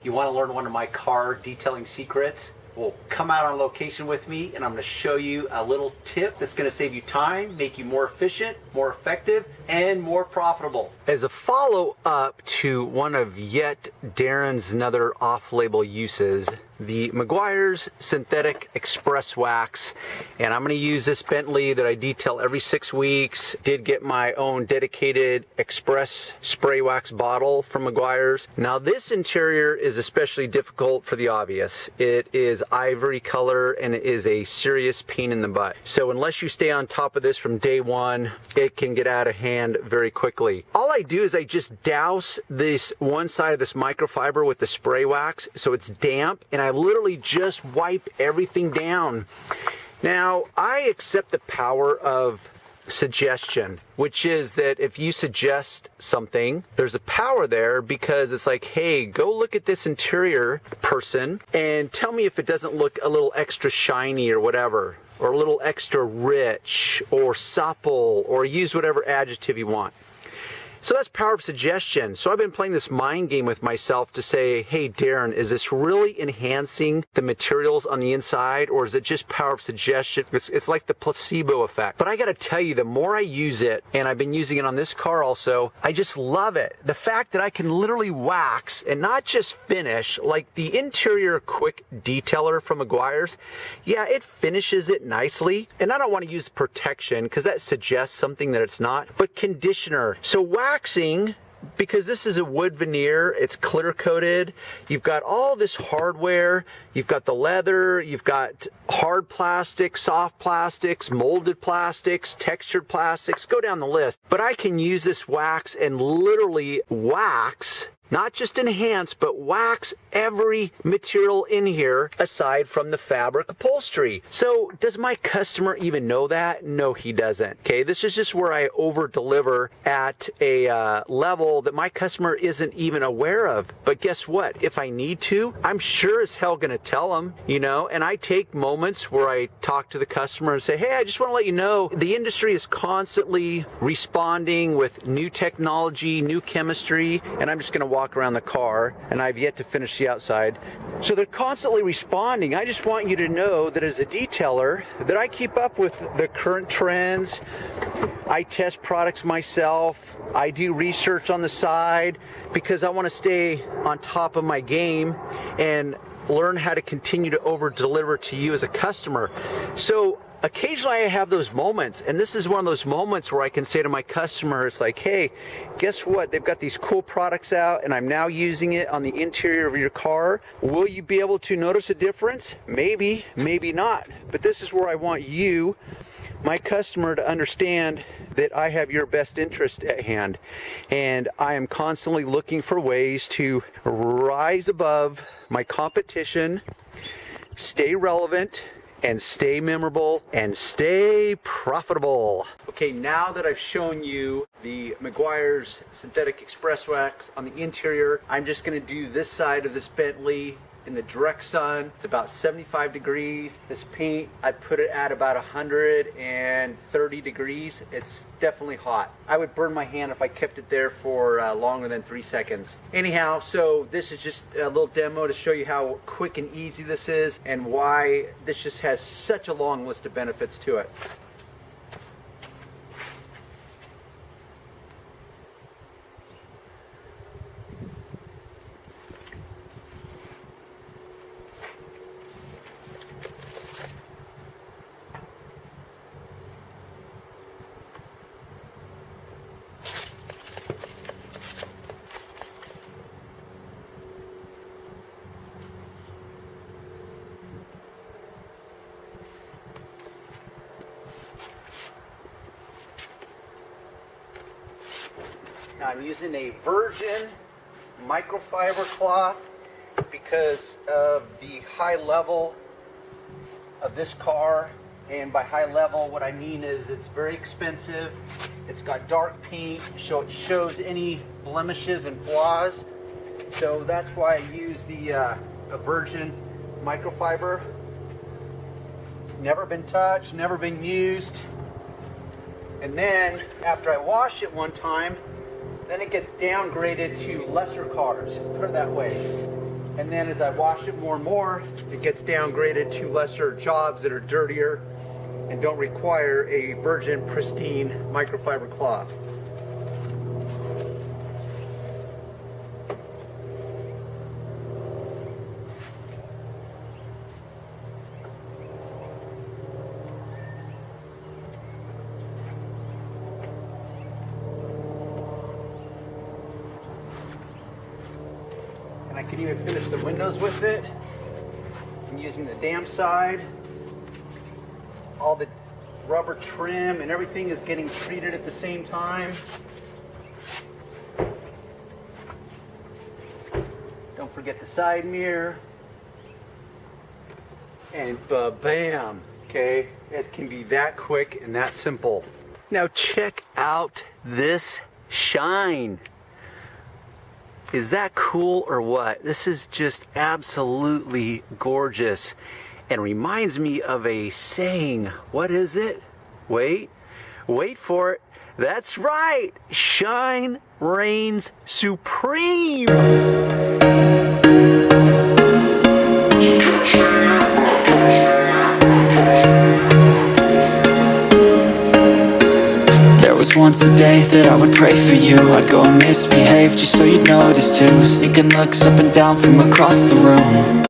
You want to learn one of my car detailing secrets? Well, come out on location with me and I'm going to show you a little tip that's going to save you time, make you more efficient, more effective, and more profitable. As a follow-up to one of yet Darren's another off-label uses, the Meguiar's Synthetic Express Wax, and I'm going to use this Bentley that I detail every 6 weeks. Did get my own dedicated express spray wax bottle from Meguiar's. Now this interior is especially difficult for the obvious. It is ivory color and it is a serious pain in the butt. So unless you stay on top of this from day one, it can get out of hand very quickly. All I do is I just douse this one side of this microfiber with the spray wax so it's damp, and I literally just wipe everything down. Now, I accept the power of suggestion, which is that if you suggest something, there's a power there, because it's like, hey, go look at this interior, person, and tell me if it doesn't look a little extra shiny or whatever, or a little extra rich or supple, or use whatever adjective you want. So that's power of suggestion. So I've been playing this mind game with myself to say, hey, Darren, is this really enhancing the materials on the inside, or is it just power of suggestion? It's like the placebo effect. But I got to tell you, the more I use it, and I've been using it on this car also, I just love it. The fact that I can literally wax and not just finish, like the interior quick detailer from Meguiar's, yeah, it finishes it nicely. And I don't want to use protection because that suggests something that it's not, but conditioner. So waxing, because this is a wood veneer, it's clear coated, you've got all this hardware, you've got the leather, you've got hard plastics, soft plastics, molded plastics, textured plastics, go down the list. But I can use this wax and literally wax, not just enhance, but wax every material in here aside from the fabric upholstery. So does my customer even know that? No, he doesn't. Okay, this is just where I over deliver at a level that my customer isn't even aware of. But guess what? If I need to, I'm sure as hell gonna tell them, you know, and I take moments where I talk to the customer and say, hey, I just wanna let you know the industry is constantly responding with new technology, new chemistry, and I'm just gonna walk around the car, and I've yet to finish the outside. So they're constantly responding. I just want you to know that as a detailer, that I keep up with the current trends. I test products myself. I do research on the side because I want to stay on top of my game and learn how to continue to over deliver to you as a customer. So occasionally I have those moments, and this is one of those moments where I can say to my customer, it's like, hey, guess what? They've got these cool products out and I'm now using it on the interior of your car. Will you be able to notice a difference? Maybe, maybe not. But this is where I want you, my customer, to understand that I have your best interest at hand. And I am constantly looking for ways to rise above my competition, stay relevant, and stay memorable, and stay profitable. Okay, now that I've shown you the Meguiar's Synthetic Express Wax on the interior, I'm just gonna do this side of this Bentley in the direct sun. It's about 75 degrees. This paint, I put it at about 130 degrees. It's definitely hot. I would burn my hand if I kept it there for longer than 3 seconds. Anyhow, so this is just a little demo to show you how quick and easy this is and why this just has such a long list of benefits to it. Now I'm using a virgin microfiber cloth because of the high level of this car. And by high level, what I mean is it's very expensive. It's got dark paint, so it shows any blemishes and flaws. So that's why I use the a virgin microfiber. Never been touched, never been used. And then after I wash it one time, then it gets downgraded to lesser cars, put it that way. And then as I wash it more and more, it gets downgraded to lesser jobs that are dirtier and don't require a virgin, pristine microfiber cloth. And I can even finish the windows with it. I'm using the damp side. All the rubber trim and everything is getting treated at the same time. Don't forget the side mirror. And bam, okay? It can be that quick and that simple. Now check out this shine. Is that cool or what? This is just absolutely gorgeous and reminds me of a saying. What is it? Wait for it. That's right. Shine reigns supreme. There was once a day that I would pray for you. I'd go and misbehave just so you'd notice too. Sneaking looks up and down from across the room.